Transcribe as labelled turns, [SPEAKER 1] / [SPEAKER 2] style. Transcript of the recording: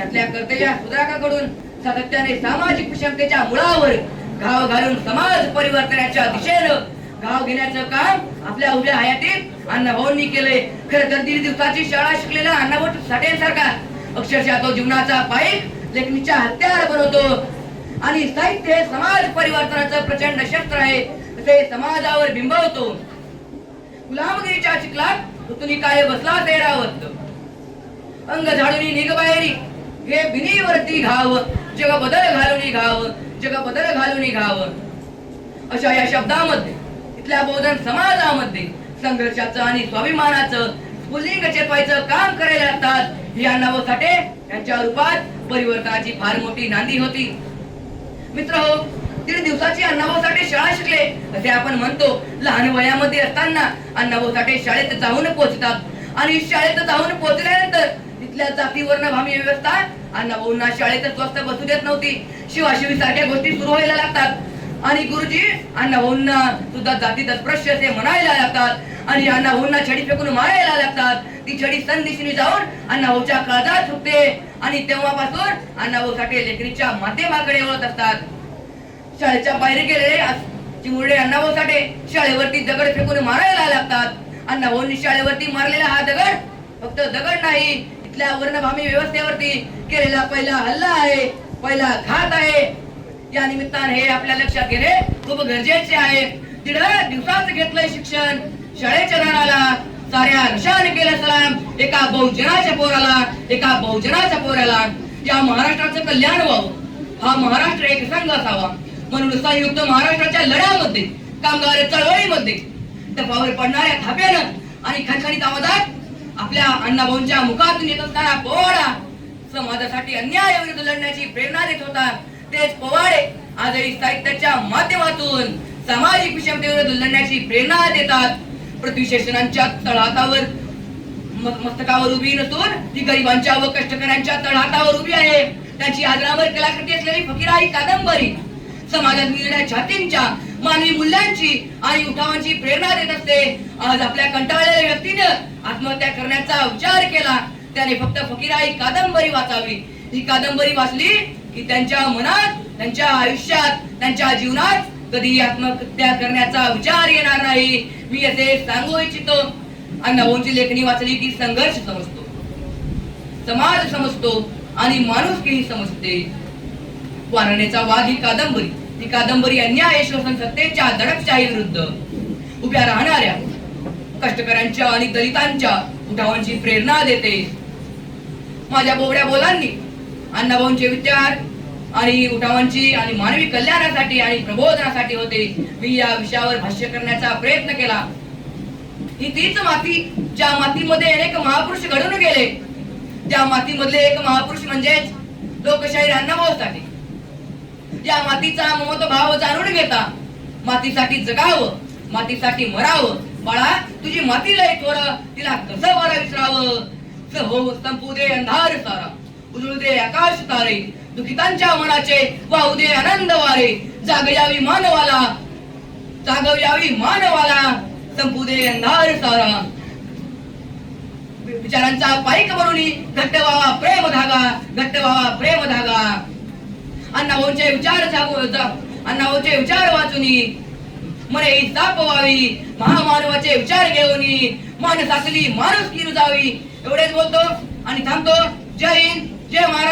[SPEAKER 1] यातल्या कर्तव्या सुधारकाकडून सातत्याने सामाजिक विषमतेच्या मुळावर घाव घालून समाज परिवर्तनाच्या दिशेनं गाव घेण्याचं काम आपल्या उभ्या हयातीत अण्णाभाऊंनी केलंय. खरं तर 1.5 दिवसाची शाळा शिकलेला अण्णाभाऊ साठेंसारखा अक्षरशः तो जीवनाचा पाईक लेखणीच्या हत्यार बनवतो. आणि साहित्य हे समाज परिवर्तनाचं प्रचंड शस्त्र आहे, ते समाजावर बिंबवतो. गुलामगिरीच्या चिखलात तुतुनी काय बसला ते रावत, अंग झाडून निघ बाहेरी हे बिनीवरती घाव, जग बदल घालून घाव, जग बदल घालून घाव. अशा या शब्दामध्ये इथल्या बहुजन समाजामध्ये संघर्षाचं आणि स्वाभिमानाचं स्फुल्लिंग चेतवायचं काम करायला लागतात. ही अण्णाभाऊ साठे यांच्या रूपात परिवर्तनाची फार मोठी नांदी होती. मित्रहो, 1.5 दिवसाची अण्णाभाऊ साठे शाळा शिकले असे आपण म्हणतो. लहान वयामध्ये असताना अण्णाभाऊ साठे शाळेत जाऊन पोहोचतात आणि शाळेत जाऊन पोहोचल्यानंतर तिथल्या जाती वर्ण भामी व्यवस्था अण्णाभाऊंना शाळेत स्वस्त बसू देत नव्हती. शिवाशिवी सारख्या गोष्टी सुरू व्हायला लागतात आणि गुरुजी अण्णाभाऊंना सुद्धा जातीत अस्पृश्य असे म्हणायला लागतात आणि अण्णाभाऊंना छडी फेकून मारायला लागतात. ती छडी संदिशीने जाऊन अण्णाभाऊच्या काळजात सुटते आणि तेव्हापासून अण्णाभाऊ साठे लेखणीच्या माध्यमाकडे वळत असतात. शाळेच्या बाहेर गेलेले चिमुरडे अण्णाभाऊ साठे शाळेवरती दगड फेकून मारायला लागतात. अण्णाभाऊंनी शाळेवरती मारलेला हा दगड फक्त दगड नाही, इथल्या वर्णभामी व्यवस्थेवरती केलेला पहिला हल्ला आहे, पहिला घात आहे. या निमित्ताने हे आपल्या लक्षात घेणे खूप गरजेचे आहे. 1.5 दिवसात घेतलंय शिक्षण, शाळेच्या दाराला साऱ्या नशाने केलं सलाम एका बहुजनाच्या पोराला, एका बहुजनाच्या पोराला. या महाराष्ट्राचं कल्याण व्हावं, हा महाराष्ट्र एक संघ असावा म्हणून संयुक्त महाराष्ट्राच्या लढ्यामध्ये, कामगार चळवळीमध्ये टपावर पडणाऱ्या थाप्यानं आणि खणखणीत आवाजात आपल्या अण्णाभाऊंच्या मुखातून येत असताना पोवाडा समाजासाठी अन्यायाविरुद्ध लढण्याची प्रेरणा देत होता. तेच पोवाडे आजही साहित्याच्या माध्यमातून सामाजिक विषमतेविरुद्ध लढण्याची प्रेरणा देतात. पृथ्वी शेषणांच्या तळहातावर मस्तकावर उभी नसून ती गरिबांच्या व कष्टकऱ्यांच्या तळहातावर उभी आहे. त्यांची आदरावर कलाकृती असलेली फकीरा ही कादंबरी समाजात मिळणाऱ्या छातींच्या मानवी मूल्यांची आणि उठावांची प्रेरणा देत असते. आज आपल्या कंटाळलेल्या व्यक्तीनं आत्महत्या करण्याचा विचार केला, त्याने फक्त फकीरा ही कादंबरी वाचावी. ही कादंबरी वाचली की त्यांच्या मनात, त्यांच्या आयुष्यात, त्यांच्या जीवनात कधी आत्महत्या करण्याचा विचार येणार नाही. मी असे सांगू इच्छितो, अण्णाभाऊंची लेखणी वाचली की संघर्ष समजतो, समाज समजतो आणि माणुसकीही समजते. वारणेचा वाघ ही कादंबरी, ही कादंबरी अन्याय, शोषण, सत्तेच्या दडपशाही विरुद्ध उभ्या राहणाऱ्या कष्टकऱ्यांच्या आणि दलितांच्या उठावांची प्रेरणा देते. माझ्या बोबड्या बोलांनी अण्णाभाऊंचे विचार आणि उठावांची आणि मानवी कल्याणासाठी आणि प्रबोधनासाठी होते. मी या विषयावर भाष्य करण्याचा प्रयत्न केला. ही तीच माती ज्या मातीमध्ये अनेक महापुरुष घडून गेले, त्या मातीमधले एक महापुरुष म्हणजेच लोकशाहीर अण्णाभाऊ साठे. या मातीचा ममत्व भाव जाणून घेता मातीसाठी जगावं, मातीसाठी मरावं. बाळा, तुझी माती लय थोर, तिला कसं वारा विसरावं. संपू दे अंधार सारा, उजळू दे आकाश तारे, दुखितांच्या मनाचे वाहू दे आनंद वारे. जाग यावी मानवाला, जाग यावी मानवाला, संपू दे अंधार सारा. विचारांचा पाईक बनून घट्ट व्हावा प्रेम धागा, घट्ट व्हावा प्रेम धागा. अण्णाभाऊंचे विचार अण्णाभाऊंचे विचार वाचून मने ताप व्हावी, महामानवाचे विचार घेऊन माणसातली माणुसकी रुजावी. एवढेच बोलतो आणि थांबतो. जय हिंद, जय महाराष्ट्र.